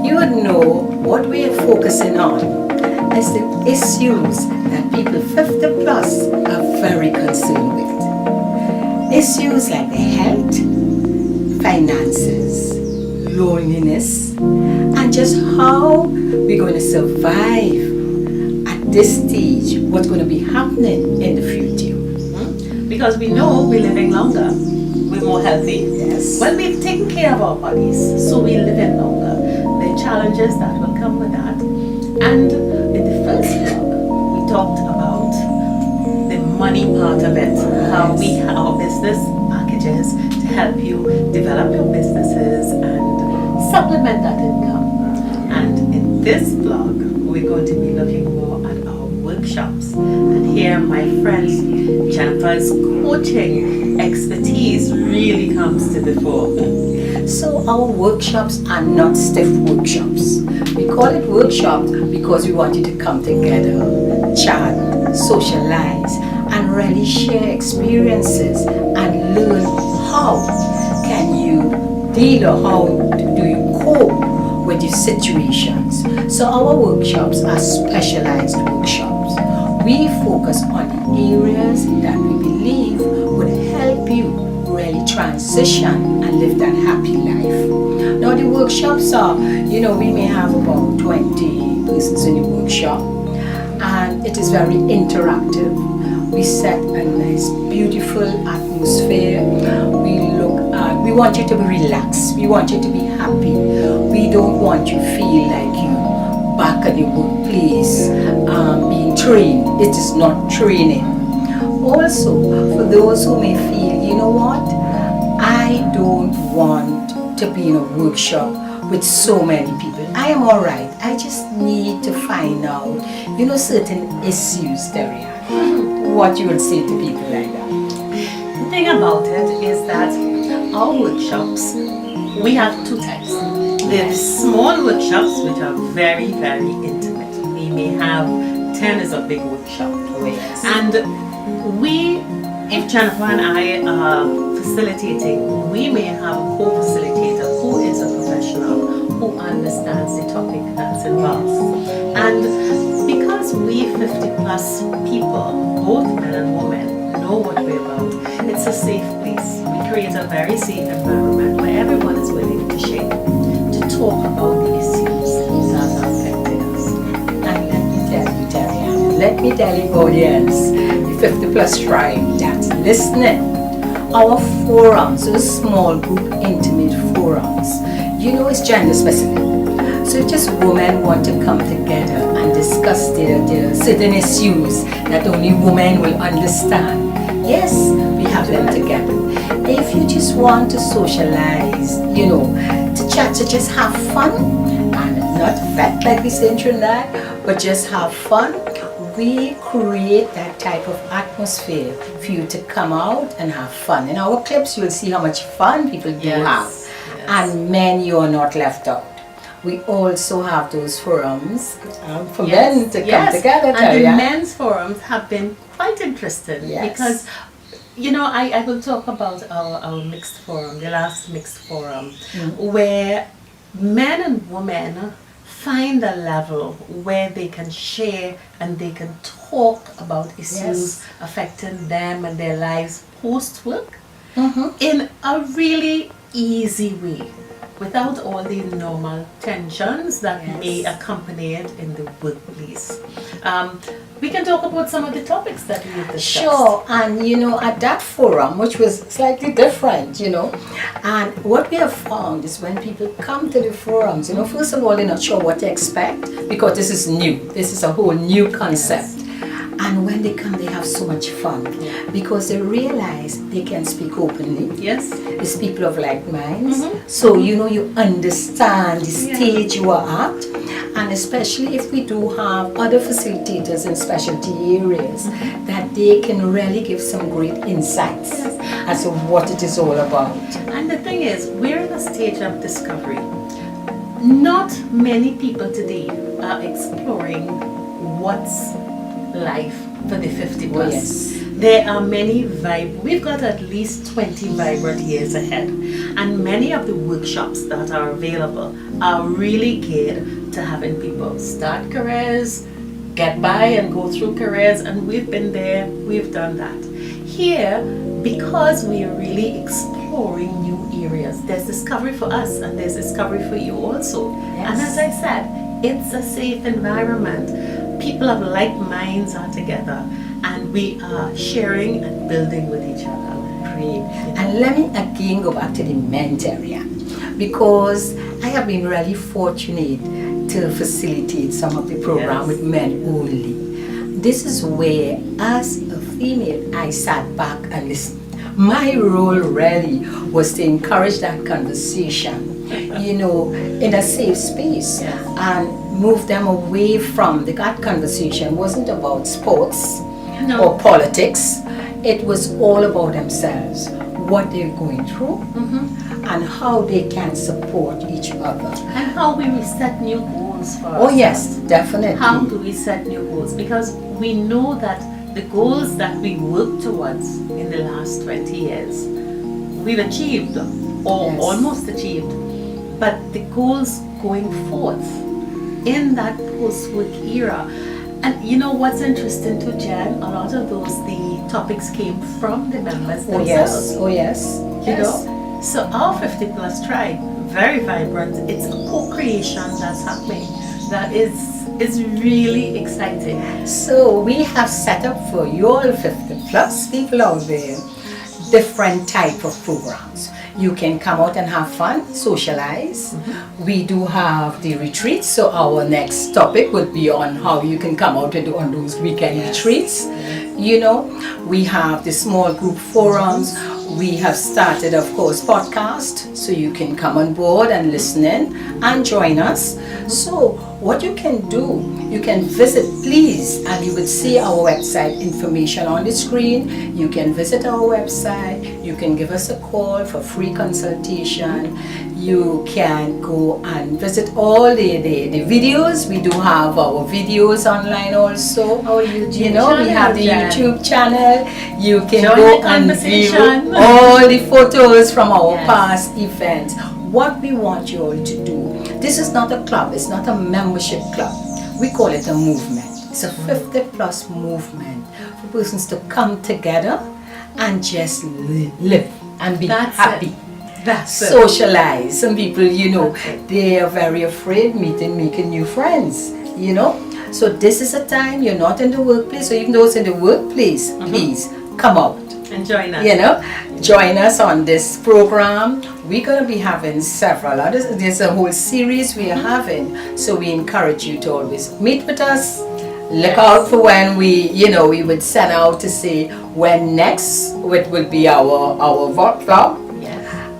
[SPEAKER 6] you would know what we are focusing on is the issues that people 50 plus are very concerned with. Issues like their health, finances, loneliness, and just how we're going to survive at this stage, what's going to be happening in the future.
[SPEAKER 5] Because we know we're living longer, we're more healthy.
[SPEAKER 6] Yes.
[SPEAKER 5] Well, we've taken care of our bodies, so we're living longer. There are challenges that will come with that. And in the first blog, we talked about the money part of it, how we have our business packages to help you develop your businesses and supplement that income. And in this blog, we're going to be looking more at our workshops. And here, my friend Jennifer's coaching expertise really comes to the fore.
[SPEAKER 6] So our workshops are not stiff workshops. We call it workshop because we want you to come together, chat, socialize, and really share experiences and learn how can you deal or how do you cope with your situations. So our workshops are specialized workshops. We focus on the areas that we believe would help you really transition and live that happy life. Now the workshops are, we may have about 20 persons in the workshop, and it is very interactive. We set a nice, beautiful atmosphere. We want you to be relaxed. We want you to be happy. We don't want you to feel like you back at your workplace being trained. It is not training. Also, for those who may feel, you know what, I don't want to be in a workshop with so many people. I am alright. I just need to find out, certain issues, Daria. What you would say to people like that?
[SPEAKER 5] The thing about it is that our workshops, we have two types. There's small workshops which are very, very intimate. We may have 10 is a big workshop.
[SPEAKER 6] Oh, yes.
[SPEAKER 5] And if Jennifer and I are facilitating, we may have a co-facilitator who is a professional, who understands the topic that's involved. And because we 50 plus people, both men and women, know what we're about, it's a safe place. We create a very safe environment where everyone is willing to share, to talk about the issues that are affecting us.
[SPEAKER 6] And let me tell you, Tariana, let me tell you, audience, the 50 plus tribe that's listening, our forums, those small group intimate forums, it's gender specific. So if just women want to come together and discuss their certain issues that only women will understand, yes, we have them together. If you just want to socialize, to chat, to just have fun, and not vet like we say in Trinidad, but just have fun, we create that type of atmosphere for you to come out and have fun. In our clips, you'll see how much fun people do have.
[SPEAKER 5] Yes.
[SPEAKER 6] And men, you are not left out. We also have those forums for men to come together.
[SPEAKER 5] And the men's forums have been quite interesting because, I will talk about our mixed forum, the last mixed forum, where men and women find a level where they can share and they can talk about issues affecting them and their lives post work in a really easy way, without all the normal tensions that may accompany it in the workplace. We can talk about some of the topics that we have discussed.
[SPEAKER 6] Sure, and at that forum, which was slightly different, and what we have found is when people come to the forums, first of all, they're not sure what to expect because this is new. This is a whole new concept. And when they come, they have so much fun because they realize they can speak openly.
[SPEAKER 5] Yes.
[SPEAKER 6] It's people of like minds. So, you understand the stage you are at. And especially if we do have other facilitators in specialty areas, that they can really give some great insights as to what it is all about.
[SPEAKER 5] And the thing is, we're in a stage of discovery. Not many people today are exploring what's life for the 50 plus.
[SPEAKER 6] Yes.
[SPEAKER 5] There are many we've got at least 20 vibrant years ahead, and many of the workshops that are available are really geared to having people start careers, get by and go through careers, and we've been there, we've done that. Here, because we are really exploring new areas, there's discovery for us and there's discovery for you also. And as I said, it's a safe environment. People of like minds are together and we are sharing and building with each other.
[SPEAKER 6] Great. And let me again go back to the men's area, because I have been really fortunate to facilitate some of the program with men only. This is where, as a female, I sat back and listened. My role really was to encourage that conversation, in a safe space, and move them away from that conversation. Wasn't about sports or politics. It was all about themselves, what they're going through, and how they can support each other.
[SPEAKER 5] And how we set new goals for ourselves.
[SPEAKER 6] Oh yes, definitely.
[SPEAKER 5] How do we set new goals? Because we know that the goals that we worked towards in the last 20 years, we've achieved or almost achieved. But the goals going forth in that post-work era, and what's interesting to Jen, a lot of the topics came from the members themselves.
[SPEAKER 6] Oh yes.
[SPEAKER 5] So our 50 plus tribe, very vibrant. It's a co-creation that's happening. That is really exciting.
[SPEAKER 6] So we have set up for you all 50 plus people out there different type of programs. You can come out and have fun, socialize. We do have the retreats, so our next topic would be on how you can come out and do on those weekend retreats. We have the small group forums. We have started, of course, podcast, so you can come on board and listen in and join us. So what you can do, you can visit, please, and you will see our website information on the screen. You can visit our website. You can give us a call for free consultation. You can go and visit all the videos. We do have our videos online also.
[SPEAKER 5] Our YouTube channel,
[SPEAKER 6] we have the YouTube channel. You can
[SPEAKER 5] join
[SPEAKER 6] go
[SPEAKER 5] the
[SPEAKER 6] and view
[SPEAKER 5] conversation.
[SPEAKER 6] all the photos from our past events. What we want you all to do, this is not a club, it's not a membership club. We call it a movement. It's a 50 plus movement for persons to come together and just live and be happy. Socialize. Some people, they are very afraid making new friends, So this is a time you're not in the workplace, or even those in the workplace, please come out.
[SPEAKER 5] And join us.
[SPEAKER 6] Join us on this program. We're going to be having several others. There's a whole series we are having. So we encourage you to always meet with us. Look out for when we would send out to say when next it will be our workshop.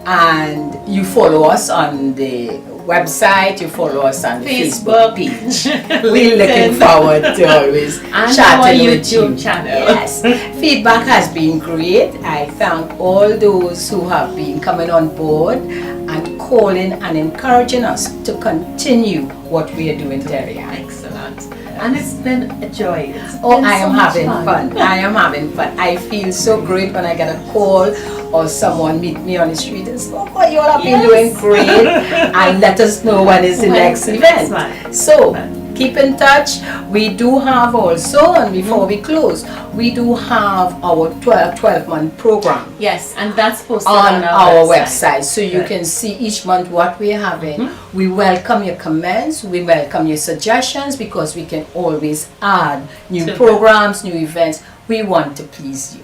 [SPEAKER 6] And you follow us on the website, you follow us on the Facebook page. We're looking forward to always chatting with you.
[SPEAKER 5] Channel.
[SPEAKER 6] Yes, feedback has been great. I thank all those who have been coming on board and calling and encouraging us to continue what we are doing, Terry.
[SPEAKER 5] Excellent. And it's been a joy.
[SPEAKER 6] I am having fun. I am having fun. I feel so great when I get a call or someone meet me on the street and say, oh boy, you all have been doing great, and let us know when is the next event. So keep in touch. We do have also, and before we close, we do have our 12-month program.
[SPEAKER 5] Yes, and that's posted
[SPEAKER 6] on our website. So you can see each month what we're having. We welcome your comments, we welcome your suggestions, because we can always add new programs, new events. We want to please you.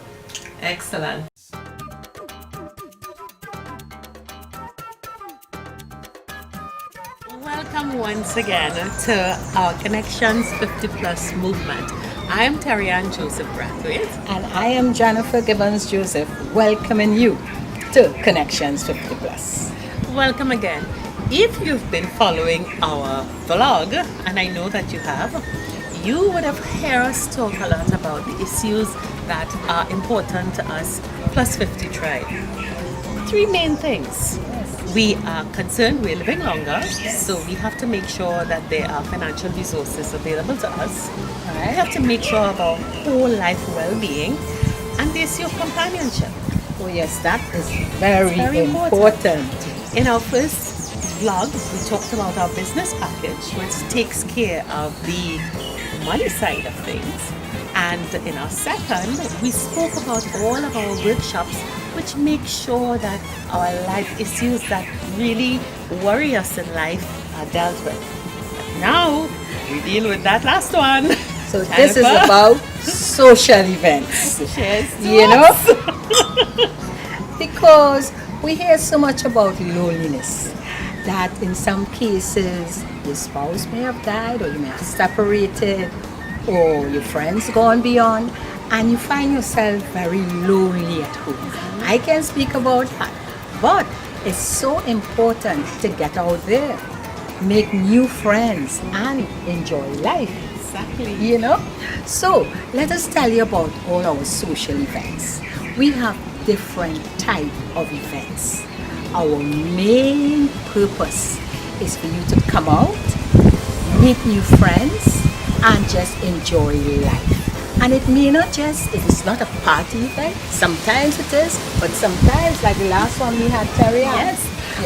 [SPEAKER 5] Excellent. Welcome once again to our Connections 50 Plus movement. I am Terry-Ann Joseph Brathwaite.
[SPEAKER 6] And I am Jennifer Gibbons Joseph, welcoming you to Connections 50 Plus.
[SPEAKER 5] Welcome again. If you've been following our vlog, and I know that you have, you would have heard us talk a lot about the issues that are important to us, Plus 50 Tribe. Three main things. We are concerned we're living longer, so we have to make sure that there are financial resources available to us. We have to make sure of our whole life well-being, and there's your companionship.
[SPEAKER 6] Oh yes, that is very important.
[SPEAKER 5] In our first vlog, we talked about our business package, which takes care of the money side of things. And in our second, we spoke about all of our workshops, which make sure that our life issues that really worry us in life are dealt with. But now, we deal with that last one.
[SPEAKER 6] So this is about social events.
[SPEAKER 5] Cheers.
[SPEAKER 6] You know? Because we hear so much about loneliness, that in some cases your spouse may have died, or you may have separated, or your friends gone beyond, and you find yourself very lonely at home. I can speak about that, but it's so important to get out there, make new friends, and enjoy life.
[SPEAKER 5] Exactly.
[SPEAKER 6] You know? So let us tell you about all our social events. We have different type of events. Our main purpose is for you to come out, meet new friends, and just enjoy life. And it may not just, it is not a party event. Sometimes it is, but sometimes, like the last one we had, Terry.
[SPEAKER 5] Yes,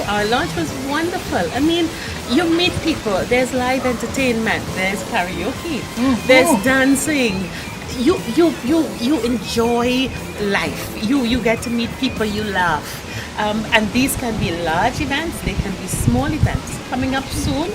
[SPEAKER 5] our launch was wonderful. I mean, you meet people, there's live entertainment, there's karaoke, there's dancing. You enjoy life. You get to meet people you love. And these can be large events, they can be small events. Coming up soon,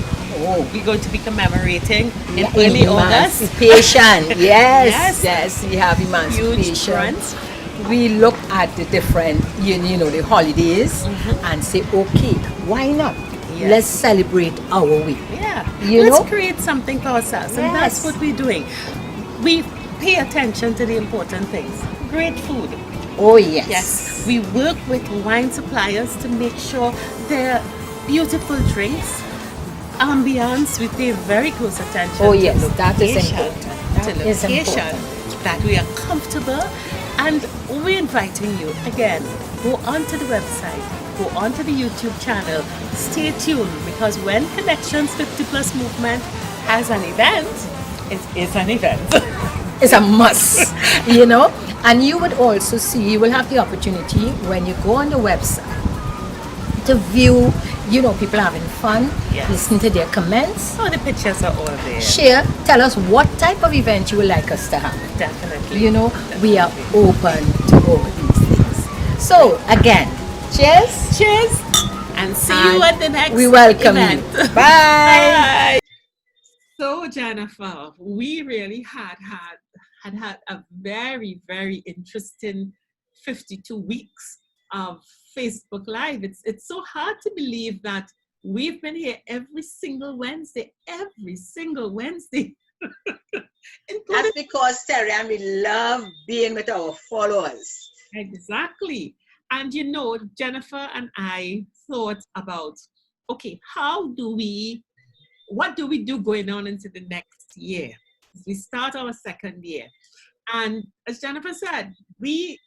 [SPEAKER 5] we're going to be commemorating in early August.
[SPEAKER 6] Emancipation, yes, we have emancipation.
[SPEAKER 5] Huge
[SPEAKER 6] We look at the different, you know, the holidays and say, okay, why not?
[SPEAKER 5] Yes.
[SPEAKER 6] Let's celebrate our week.
[SPEAKER 5] Yeah,
[SPEAKER 6] Let's
[SPEAKER 5] create something for ourselves, and that's what we're doing. We pay attention to the important things. Great food.
[SPEAKER 6] Oh yes.
[SPEAKER 5] Yes, we work with wine suppliers to make sure they're beautiful drinks. Ambience, we pay very close attention
[SPEAKER 6] Oh yes,
[SPEAKER 5] to
[SPEAKER 6] that is
[SPEAKER 5] location,
[SPEAKER 6] important. That
[SPEAKER 5] to
[SPEAKER 6] is
[SPEAKER 5] location,
[SPEAKER 6] important.
[SPEAKER 5] that we are comfortable, and we're inviting you again. Go onto the website, go onto the YouTube channel, stay tuned, because when Connections 50 Plus Movement has an event, it is an event.
[SPEAKER 6] It's a must, you know. And you would also see, you will have the opportunity when you go on the website to view, you know, people having fun,
[SPEAKER 5] Yes.
[SPEAKER 6] listen to their comments,
[SPEAKER 5] Oh, the pictures are all there.
[SPEAKER 6] share, tell us what type of event you would like us to have.
[SPEAKER 5] Definitely.
[SPEAKER 6] You know, we are open to all these things. So again, cheers.
[SPEAKER 5] Cheers, and see you
[SPEAKER 6] And
[SPEAKER 5] at the next
[SPEAKER 6] we welcome
[SPEAKER 5] event.
[SPEAKER 6] you. Bye.
[SPEAKER 5] Bye.
[SPEAKER 2] So Jennifer, we really had a very, very interesting 52 weeks of Facebook Live. It's so hard to believe that we've been here every single Wednesday.
[SPEAKER 1] That's because, Terry, and we love being with our followers.
[SPEAKER 2] Exactly. And you know, Jennifer and I thought about, okay, what do we do going on into the next year? We start our second year. And as Jennifer said, we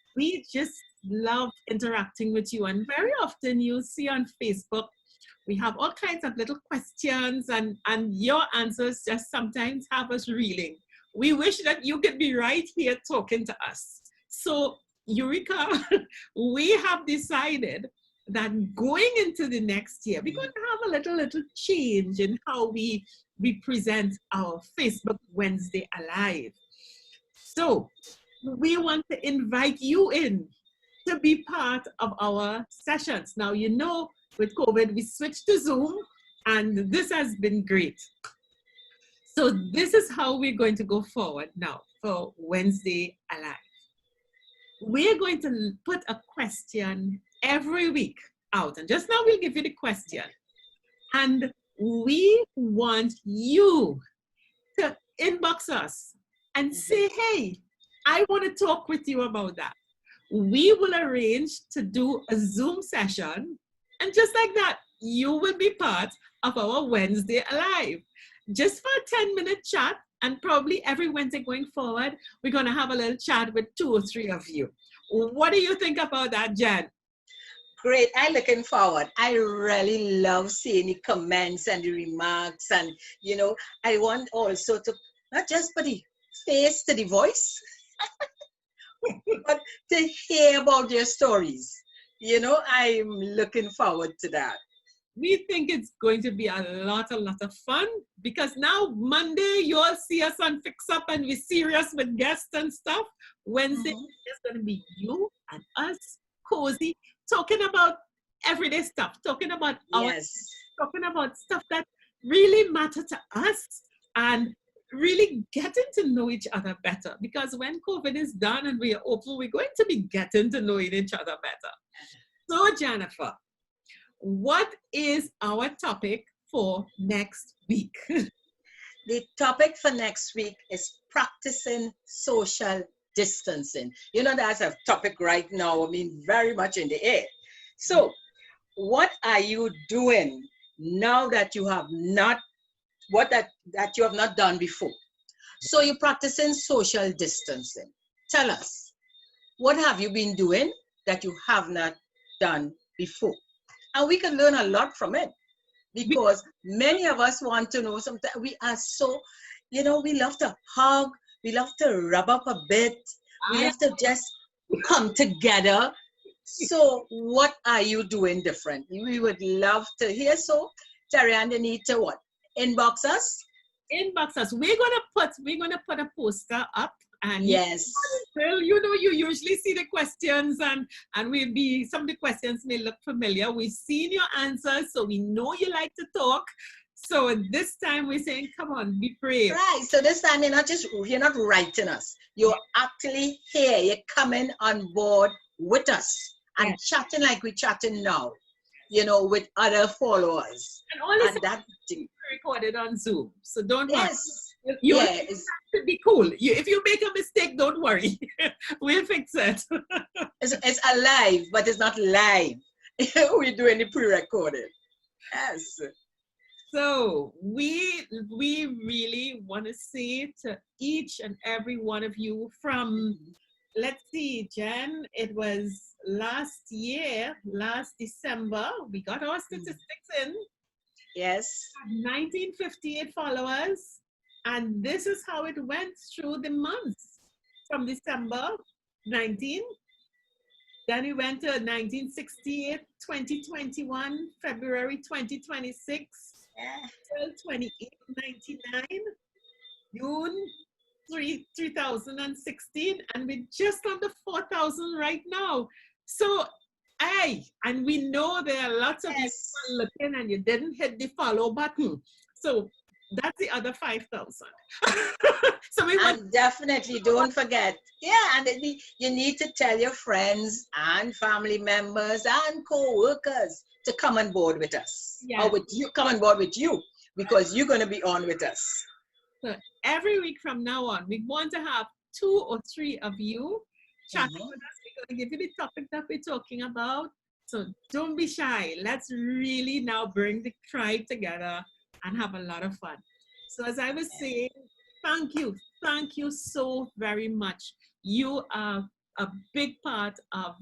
[SPEAKER 2] just love interacting with you. And very often you'll see on Facebook, We have all kinds of little questions, and your answers just sometimes have us reeling. We wish that you could be right here talking to us. So, Eureka, we have decided that going into the next year, we're going to have a little change in how we present our Facebook Wednesday Alive. So, we want to invite you in to be part of our sessions. Now, you know, with COVID, we switched to Zoom, and this has been great. So this is how we're going to go forward now for Wednesday Alive. We're going to put a question every week out, and just now we'll give you the question. And we want you to inbox us and say, hey, I want to talk with you about that. We will arrange to do a Zoom session, and just like that, you will be part of our Wednesday Alive. Just for a 10-minute chat, and probably every Wednesday going forward, we're going to have a little chat with 2 or 3 of you. What do you think about that, Jen?
[SPEAKER 1] Great. I'm looking forward. I really love seeing the comments and the remarks. And, you know, I want also to not just put the face to the voice, but to hear about your stories. You know, I'm looking forward to that.
[SPEAKER 2] We think it's going to be a lot of fun, because now Monday you'll see us on Fix Up and we're serious with guests and stuff. Wednesday it's going to be you and us, cozy, talking about everyday stuff, talking about talking about stuff that really matter to us, and really getting to know each other better. Because when COVID is done and we are open, we're going to be getting to know each other better. So, Jennifer, what is our topic for next week?
[SPEAKER 1] The topic for next week is practicing social distancing. You know, that's a topic right now, I mean, very much in the air. So, what are you doing now that you have not, that you have not done before? So, you're practicing social distancing. Tell us, what have you been doing that you have not done before? And we can learn a lot from it, because many of us want to know. Sometimes we are so, you know, we love to hug, we love to rub up a bit, we love to just come together. So what are you doing different? We would love to hear. So Terry, and you need to what? Inbox us?
[SPEAKER 2] Inbox us. We're gonna put a poster up. And
[SPEAKER 1] yes,
[SPEAKER 2] well, you know, you usually see the questions, and some of the questions may look familiar. We've seen your answers, so we know you like to talk. So this time we're saying, come on, be brave.
[SPEAKER 1] Right. So this time you're not writing us. You're actually here. You're coming on board with us and chatting like we're chatting now, you know, with other followers.
[SPEAKER 2] And all this
[SPEAKER 1] that
[SPEAKER 2] recorded on Zoom. So don't worry.
[SPEAKER 1] Yes.
[SPEAKER 2] To be cool. If you make a mistake, don't worry. We'll fix it.
[SPEAKER 1] It's alive, but it's not live. We're doing the pre-recorded. Yes.
[SPEAKER 2] So we really want to say to each and every one of you from, let's see, Jen, it was last December, we got our statistics in.
[SPEAKER 1] Yes.
[SPEAKER 2] 1958 followers. And this is how it went through the months. From December 19, then we went to 1968, 2021, February 2026, April 28, 99, June 2016, and we're just under 4,000 right now. So, and we know there are lots of you looking and you didn't hit the follow button. So, that's the other 5,000. So
[SPEAKER 1] and definitely don't forget. Yeah, and you need to tell your friends and family members and co-workers to come on board with us. Or with you, come on board with you, because you're going to be on with us.
[SPEAKER 2] So every week from now on, we want to have 2 or 3 of you chatting with us. We're going to give you the topic that we're talking about. So don't be shy. Let's really now bring the tribe together and have a lot of fun. So as I was saying, thank you so very much. You are a big part of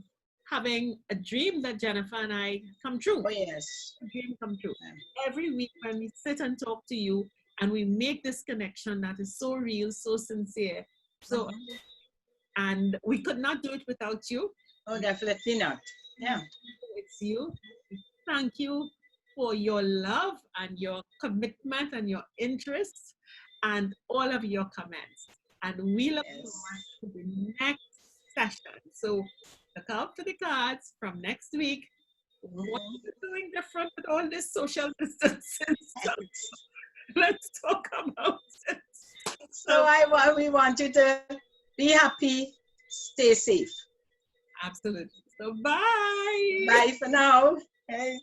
[SPEAKER 2] having a dream that Jennifer and I come true.
[SPEAKER 1] Oh, yes.
[SPEAKER 2] A dream come true.
[SPEAKER 1] Yeah.
[SPEAKER 2] Every week when we sit and talk to you and we make this connection that is so real, so sincere. So, and we could not do it without you.
[SPEAKER 1] Oh, definitely not. Yeah.
[SPEAKER 2] It's you. Thank you for your love and your commitment and your interest and all of your comments. And we look
[SPEAKER 1] Yes.
[SPEAKER 2] forward to the next session. So look out for the cards from next week. What are you doing different with all this social distancing stuff? Let's talk about it.
[SPEAKER 1] So we want you to be happy, stay safe.
[SPEAKER 2] Absolutely. So bye.
[SPEAKER 1] Bye for now. Hey.